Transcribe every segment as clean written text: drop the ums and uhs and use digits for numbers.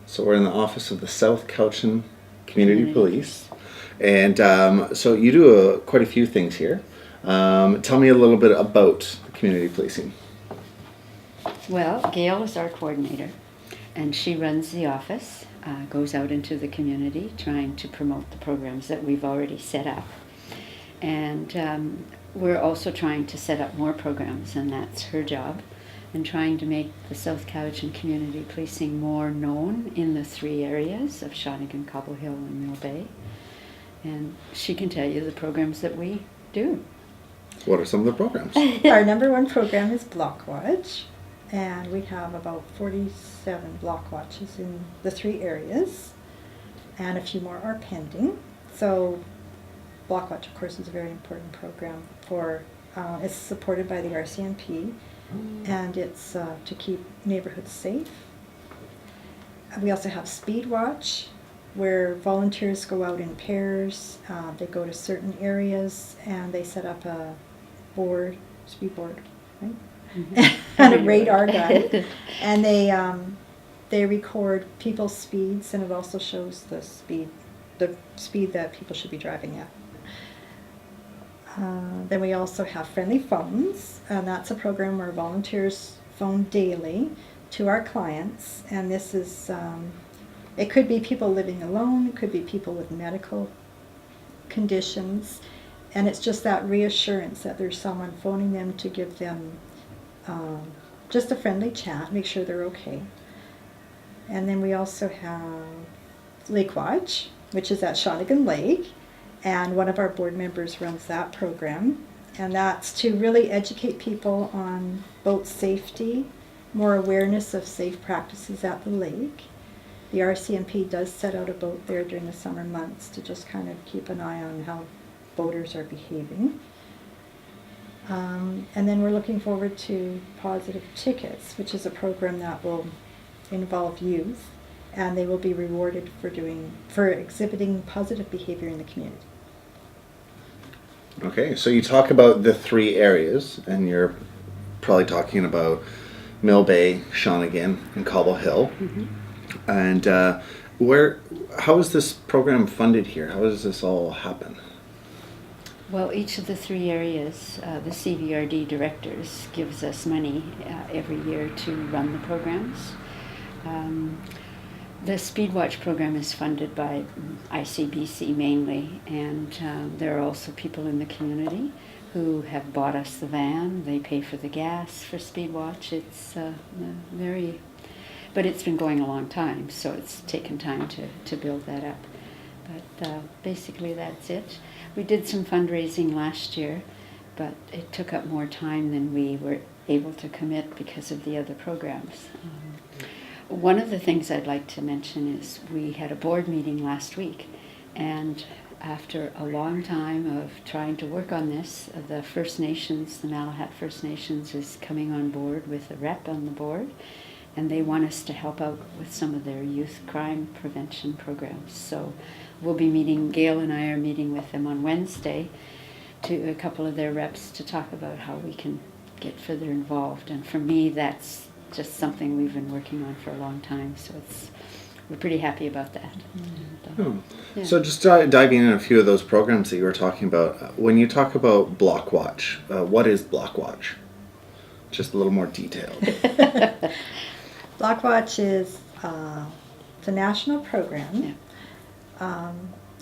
So we're in the office of the South Cowichan Community Police. And so you do quite a few things here. Tell me a little bit about community policing. Well, Gail is our coordinator, and she runs the office, goes out into the community trying to promote the programs that we've already set up. And we're also trying to set up more programs, and that's her job, and trying to make the South Cowichan Community Policing more known in the three areas of Shawnigan, Cobble Hill, and Mill Bay. And she can tell you the programs that we do. What are some of the programs? Our number one program is Block Watch, and we have about 47 block watches in the three areas, and a few more are pending. So Block Watch, of course, is a very important program for, it's supported by the RCMP, and it's to keep neighborhoods safe. We also have Speed Watch, where volunteers go out in pairs. They go to certain areas and they set up a board, speed board, right? Mm-hmm. And a radar gun, and they record people's speeds, and it also shows the speed that people should be driving at. Then we also have Friendly Phones, and that's a program where volunteers phone daily to our clients, and this is it could be people living alone, it could be people with medical conditions, and it's just that reassurance that there's someone phoning them to give them just a friendly chat, make sure they're okay. And then we also have Lake Watch, which is at Shawnigan Lake, and one of our board members runs that program, and that's to really educate people on boat safety, more awareness of safe practices at the lake. The RCMP does set out a boat there during the summer months to just kind of keep an eye on how boaters are behaving. And then we're looking forward to Positive Tickets, which is a program that will involve youth, and they will be rewarded for exhibiting positive behavior in the community. Okay, so you talk about the three areas, and you're probably talking about Mill Bay, Shawnigan, and Cobble Hill. Mm-hmm. And how is this program funded here? How does this all happen? Well, each of the three areas, the CVRD directors gives us money every year to run the programs. The Speedwatch program is funded by ICBC mainly, and there are also people in the community who have bought us the van. They pay for the gas for Speedwatch. It's but it's been going a long time, so it's taken time to build that up. But basically that's it. We did some fundraising last year, but it took up more time than we were able to commit because of the other programs. One of the things I'd like to mention is we had a board meeting last week, and after a long time of trying to work on this, the First Nations, the Malahat First Nations, is coming on board with a rep on the board, and they want us to help out with some of their youth crime prevention programs. So we'll be meeting, Gail and I are meeting with them on Wednesday, to a couple of their reps, to talk about how we can get further involved. And for me, that's just something we've been working on for a long time, so we're pretty happy about that. Yeah. So just diving in a few of those programs that you were talking about, when you talk about Block Watch, what is Block Watch? Just a little more detailed. Block Watch is it's a national program. Yeah.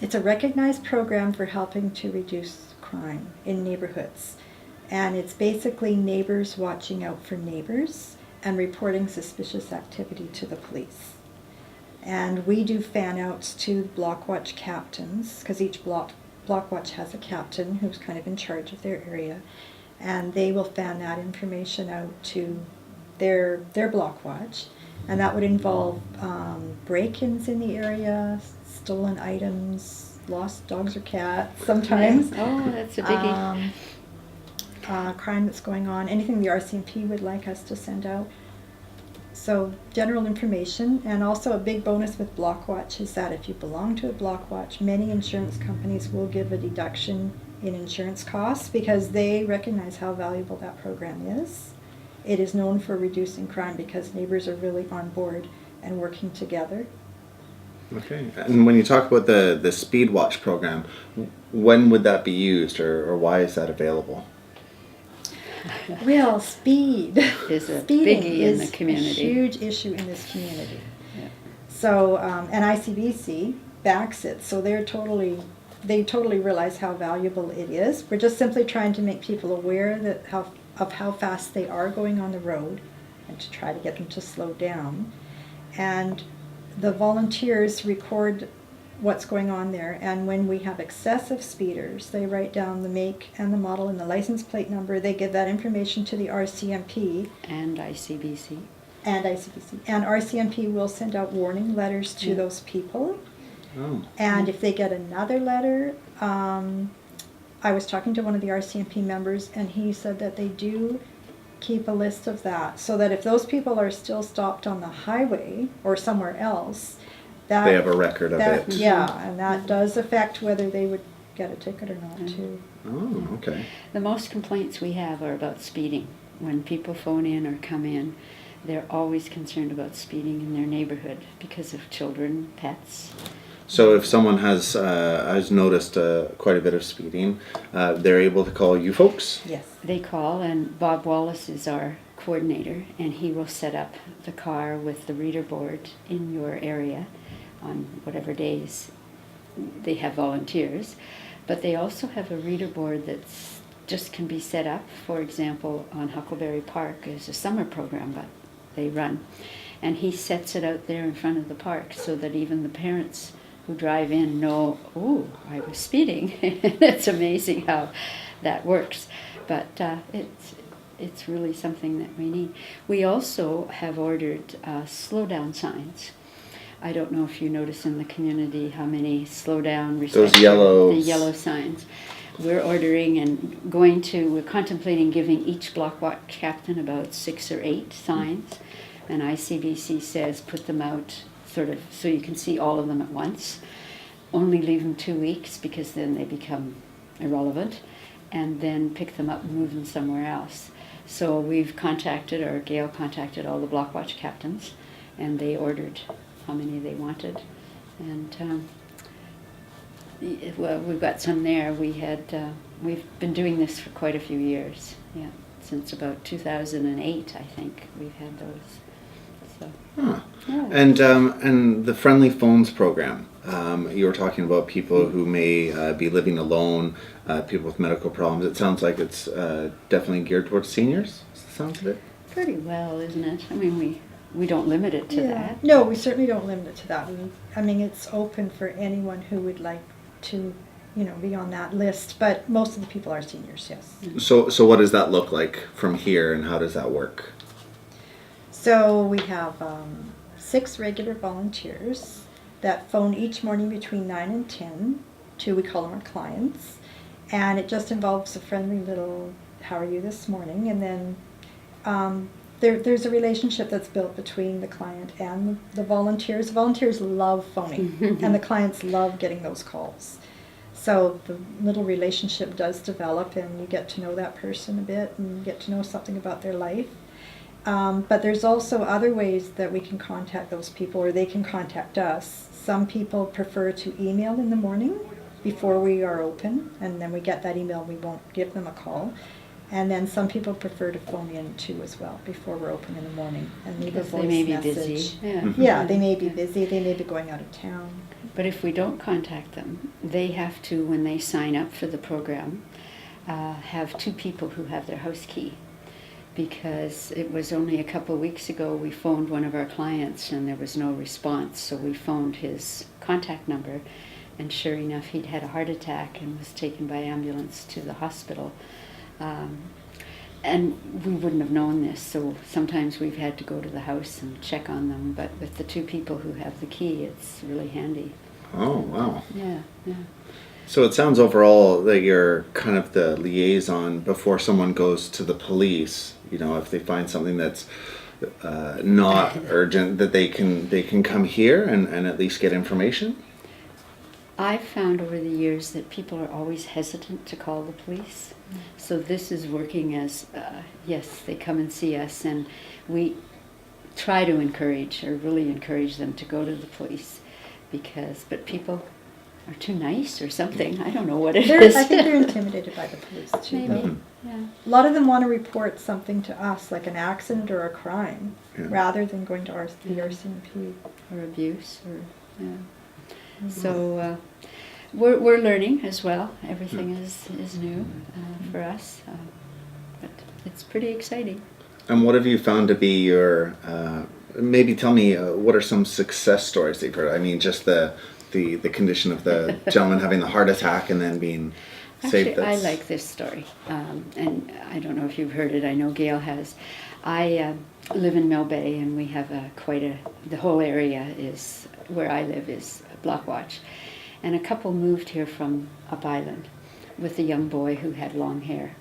It's a recognized program for helping to reduce crime in neighborhoods, and it's basically neighbors watching out for neighbors and reporting suspicious activity to the police. And we do fan outs to Block Watch captains, because each Block Watch has a captain who's kind of in charge of their area, and they will fan that information out to their Block Watch, and that would involve break-ins in the area, stolen items, lost dogs or cats sometimes. Oh, that's a biggie. Crime that's going on, anything the RCMP would like us to send out. So general information, and also a big bonus with Block Watch is that if you belong to a Block Watch, many insurance companies will give a deduction in insurance costs because they recognize how valuable that program is. It is known for reducing crime because neighbors are really on board and working together. Okay. And when you talk about the Speed Watch program, when would that be used, or why is that available? Well, speed Is a speeding biggie in the is community. a huge issue in this community. Yeah. So, and ICBC backs it, so they totally realize how valuable it is. We're just simply trying to make people aware that how fast they are going on the road, and to try to get them to slow down. And the volunteers record what's going on there, and when we have excessive speeders, they write down the make and the model and the license plate number. They give that information to the RCMP And ICBC. and ICBC. And RCMP will send out warning letters to Yeah. those people. Oh. And if they get another letter, I was talking to one of the RCMP members, and he said that they do keep a list of that, so that if those people are still stopped on the highway or somewhere else, that They have a record of that, it. yeah, and that does affect whether they would get a ticket or not too. Oh, okay. The most complaints we have are about speeding. When people phone in or come in, they're always concerned about speeding in their neighborhood because of children, pets. So if someone has noticed quite a bit of speeding, they're able to call you folks? Yes. They call, and Bob Wallace is our coordinator, and he will set up the car with the reader board in your area on whatever days they have volunteers. But they also have a reader board that's just can be set up. For example, on Huckleberry Park is a summer program, but they run. And he sets it out there in front of the park so that even the parents who drive in know, oh, I was speeding. It's amazing how that works. But it's really something that we need. We also have ordered slow down signs. I don't know if you notice in the community how many slow down, respect Those yellows. the yellow signs. We're ordering and we're contemplating giving each block watch captain about 6 or 8 signs. And ICBC says put them out sort of so you can see all of them at once. Only leave them 2 weeks because then they become irrelevant. And then pick them up and move them somewhere else. So we've Gail contacted all the block watch captains, and they ordered how many they wanted. And well, we've got some there. We've been doing this for quite a few years. Yeah, since about 2008, I think we've had those. So. Huh. Yeah. And the Friendly Phones program. You were talking about people who may be living alone, people with medical problems. It sounds like it's definitely geared towards seniors. Sounds of it. Pretty well, isn't it? I mean, we don't limit it to that. No, we certainly don't limit it to that. I mean, it's open for anyone who would like to, be on that list. But most of the people are seniors, yes. So what does that look like from here, and how does that work? So we have 6 regular volunteers that phone each morning between 9 and 10 to, we call them our clients. And it just involves a friendly little, how are you this morning? And then there's a relationship that's built between the client and the volunteers. The volunteers love phoning, and the clients love getting those calls. So the little relationship does develop, and you get to know that person a bit and get to know something about their life. But there's also other ways that we can contact those people, or they can contact us. Some people prefer to email in the morning before we are open, and then we get that email, we won't give them a call. And then some people prefer to phone in too as well before we're open in the morning and leave a Because voice they may be message. busy. Yeah. Yeah, they may be busy, they may be going out of town. But if we don't contact them, they have to, when they sign up for the program, have 2 people who have their house key. Because it was only a couple of weeks ago we phoned one of our clients and there was no response, so we phoned his contact number, and sure enough he'd had a heart attack and was taken by ambulance to the hospital. And we wouldn't have known this, so sometimes we've had to go to the house and check on them, but with the 2 people who have the key, it's really handy. Oh, wow. Yeah. So it sounds overall that you're kind of the liaison before someone goes to the police. If they find something that's not urgent, that they can come here and at least get information. I've found over the years that people are always hesitant to call the police. So this is working as, yes, they come and see us, and we try to encourage, or really encourage them to go to the police, but people are too nice or something. I don't know what it is. I think they're intimidated by the police too. Maybe, though. yeah. A lot of them want to report something to us, like an accident or a crime, Yeah. rather than going to the RCMP. Or abuse, or yeah. So we're learning as well. Everything is new for us, but it's pretty exciting. And what have you found to be your, maybe tell me, what are some success stories that you've heard? I mean, just the condition of the gentleman having the heart attack and then being saved. Actually, I like this story, and I don't know if you've heard it. I know Gail has. I live in Mill Bay, and we have the whole area is, where I live, is block watch. And a couple moved here from up island with a young boy who had long hair.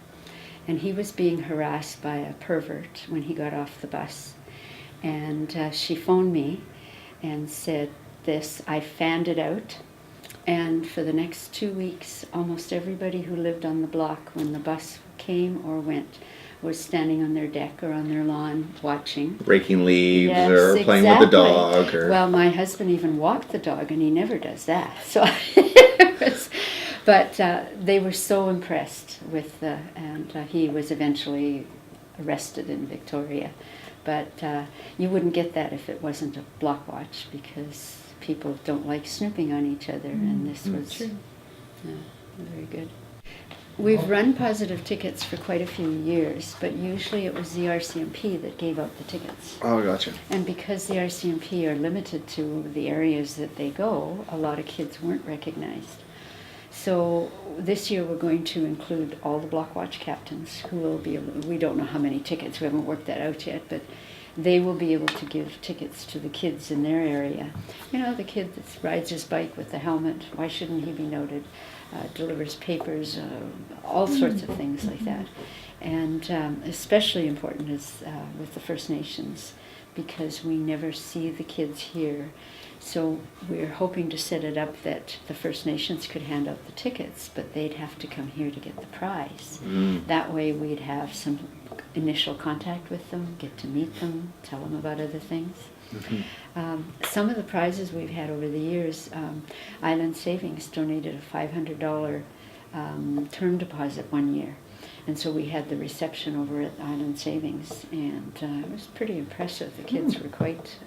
And he was being harassed by a pervert when he got off the bus. And she phoned me and said this: I fanned it out. And for the next 2 weeks, almost everybody who lived on the block when the bus came or went was standing on their deck or on their lawn watching. Raking leaves, Yes, or playing with the dog. Or... Well, my husband even walked the dog, and he never does that. So, but they were so impressed with and he was eventually arrested in Victoria. But you wouldn't get that if it wasn't a block watch, because people don't like snooping on each other, and this was True. very good. We've run positive tickets for quite a few years, but usually it was the RCMP that gave out the tickets. Oh, gotcha. And because the RCMP are limited to the areas that they go, a lot of kids weren't recognized. So this year we're going to include all the block watch captains who will be able, we don't know how many tickets, we haven't worked that out yet, but they will be able to give tickets to the kids in their area. You know, the kid that rides his bike with the helmet, why shouldn't he be noted? Delivers papers, all sorts of things like that. And especially important is with the First Nations, because we never see the kids here. So we're hoping to set it up that the First Nations could hand out the tickets, but they'd have to come here to get the prize. That way we'd have some initial contact with them, get to meet them, tell them about other things. Some of the prizes we've had over the years, Island Savings donated a $500 term deposit one year. And so we had the reception over at Island Savings, and it was pretty impressive. The kids were quite...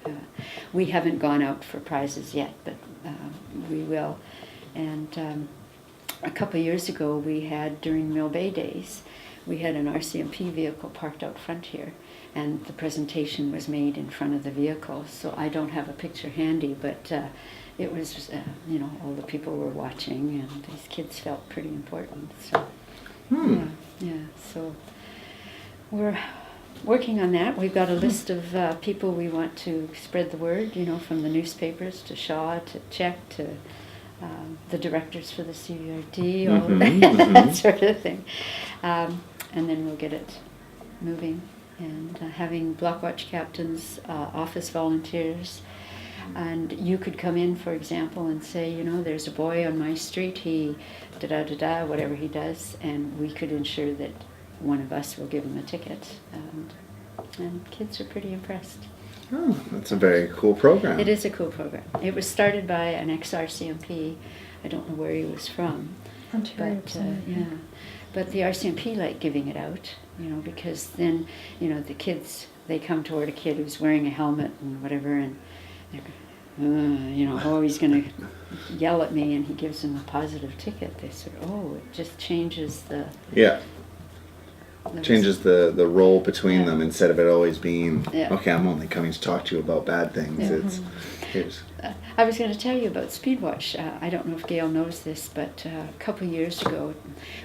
we haven't gone out for prizes yet, but we will. And a couple of years ago, we had, during Mill Bay Days, we had an RCMP vehicle parked out front here, and the presentation was made in front of the vehicle. So I don't have a picture handy, but it was, you know, all the people were watching, and these kids felt pretty important. So, yeah, so we're working on that. We've got a list of people we want to spread the word, you know, from the newspapers to Shaw to Czech to the directors for the CVRD, all of that sort of thing. And then we'll get it moving. And having block watch captains, office volunteers, and you could come in, for example, and say, you know, there's a boy on my street, he da-da-da-da, whatever he does, and we could ensure that one of us will give him a ticket. And kids are pretty impressed. Oh, that's a very cool program. It is a cool program. It was started by an ex-RCMP. I don't know where he was from. Ontario. But, yeah. But the RCMP like giving it out, you know, because then, you know, the kids, they come toward a kid who's wearing a helmet and whatever, and they're, you know, oh, he's going to yell at me, and he gives them a positive ticket. They sort of, oh, it just changes the... Yeah. Changes the role between them, instead of it always being, okay, I'm only coming to talk to you about bad things. It's here's... I was going to tell you about Speedwatch. I don't know if Gail knows this, but a couple of years ago,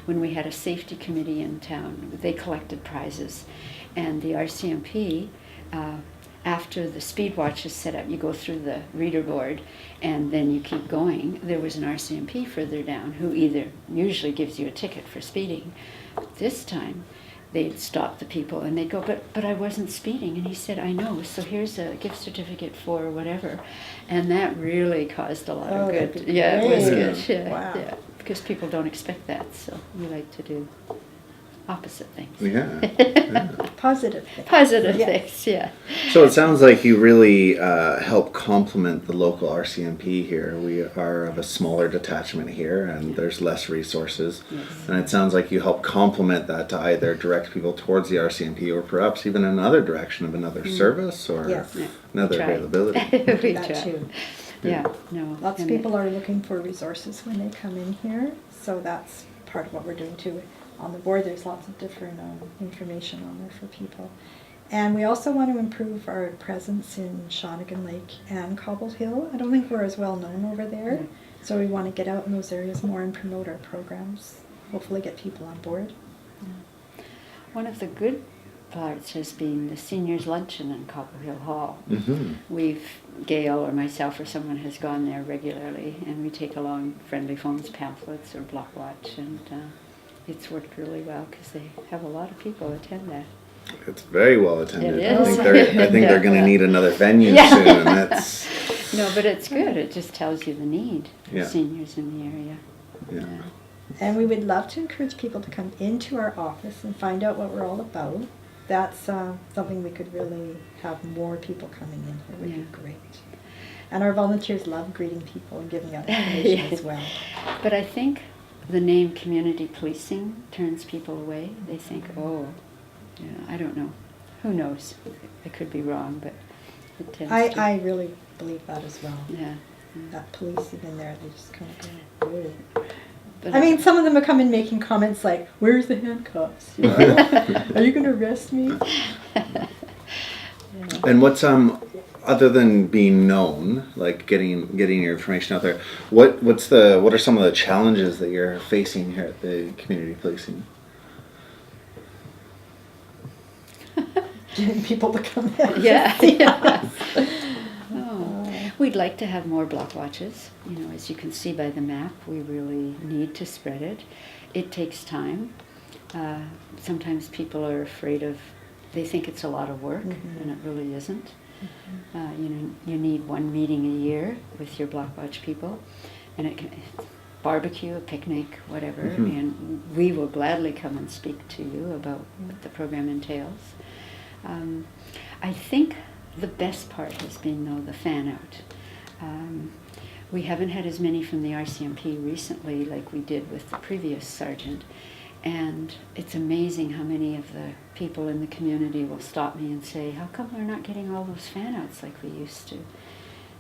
when we had a safety committee in town, they collected prizes, and the RCMP, after the Speedwatch is set up, you go through the reader board, and then you keep going. There was an RCMP further down who usually gives you a ticket for speeding. This time, they'd stop the people and they'd go, but I wasn't speeding. And he said, I know, so here's a gift certificate for whatever. And that really caused a lot of good. Yeah, it was good. Yeah, Wow. yeah, because people don't expect that, so we like to do opposite things. Yeah. Yeah. Positive thing. Positive Yeah. things, yeah. So it sounds like you really help complement the local RCMP here. We are of a smaller detachment here, and there's less resources. Yes. And it sounds like you help complement that to either direct people towards the RCMP or perhaps even another direction of another service or Yes. Yeah, another we try. availability. We That try. too. Yeah, no. Lots of and it- people are looking for resources when they come in here, so that's part of what we're doing too. On the board, there's lots of different information on there for people. And we also want to improve our presence in Shawnigan Lake and Cobble Hill. I don't think we're as well known over there, so we want to get out in those areas more and promote our programs. Hopefully get people on board. One of the good parts has been the seniors luncheon in Copper Hill Hall. Mm-hmm. Gail or myself or someone has gone there regularly, and we take along Friendly Phones pamphlets or Block Watch, and it's worked really well because they have a lot of people attend that. It's very well attended. It I is. think they're going to need another venue Yeah. soon. That's No, but it's good. It just tells you the need for Yeah. seniors in the area. yeah. And we would love to encourage people to come into our office and find out what we're all about. That's something we could really have more people coming in here would Yeah. be great. And our volunteers love greeting people and giving out information Yes. as well. But I think the name community policing turns people away. They think, oh, I don't know. Who knows? I could be wrong, but it tends to. I really believe that as well. Yeah. That policing in there, they just kind of go, really. But I mean, some of them are coming making comments like, "Where's the handcuffs? You know? Are you going to arrest me?" And what's other than being known, like getting your information out there, what are some of the challenges that you're facing here at the community policing? Getting people to come in. Yeah. Oh. We'd like to have more block watches. You know, as you can see by the map, we really need to spread it. It takes time. Sometimes people are afraid of, they think it's a lot of work, and it really isn't. You need one meeting a year with your block watch people, and it's barbecue, a picnic, whatever, and we will gladly come and speak to you about what the program entails. I think the best part has been, though, the fan out. We haven't had as many from the RCMP recently like we did with the previous sergeant, and it's amazing how many of the people in the community will stop me and say, how come we're not getting all those fan outs like we used to?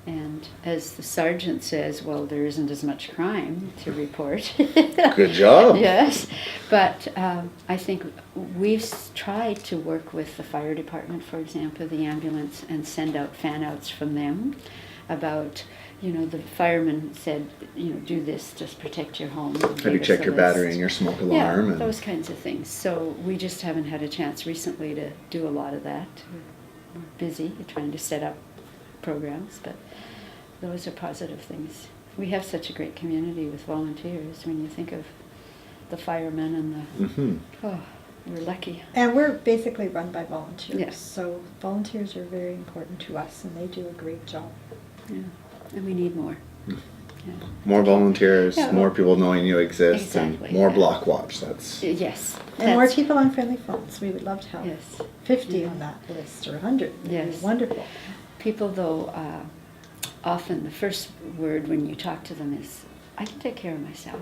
And as the sergeant says, well, there isn't as much crime to report. Good job. Yes, but I think we've tried to work with the fire department, for example, the ambulance, and send out fan outs from them about, the fireman said, do this, just protect your home. Have you checked your battery and your smoke alarm? Yeah, And those kinds of things. So we just haven't had a chance recently to do a lot of that. We're busy trying to set up programs, but those are positive things. We have such a great community with volunteers. When you think of the firemen and we're lucky. And we're basically run by volunteers. Yes. So volunteers are very important to us, and they do a great job. Yeah, and we need more. Yeah. more volunteers, Yeah. more people knowing you exist, Exactly, and more yeah. block watch. That's Yes. And more that's- people on Friendly Phones. We would love to have Yes. 50 Yeah. on that list or 100. It'd Yes. be wonderful. People, though, often the first word when you talk to them is, I can take care of myself.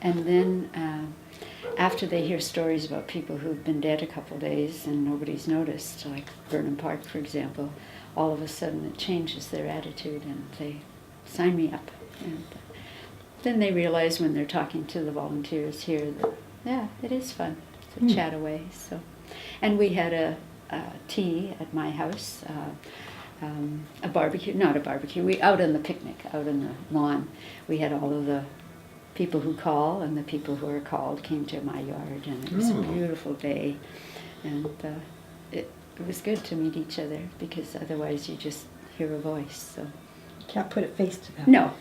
And then after they hear stories about people who've been dead a couple days and nobody's noticed, like Burnham Park, for example, all of a sudden it changes their attitude and they sign me up. And then they realize when they're talking to the volunteers here that, yeah, it is fun to chat away. So, and we had a tea at my house, a barbecue, not a barbecue, we out on the picnic, out on the lawn. We had all of the people who call and the people who are called came to my yard, and it was a beautiful day. And it was good to meet each other, because otherwise you just hear a voice. So Can't put a face to that. no.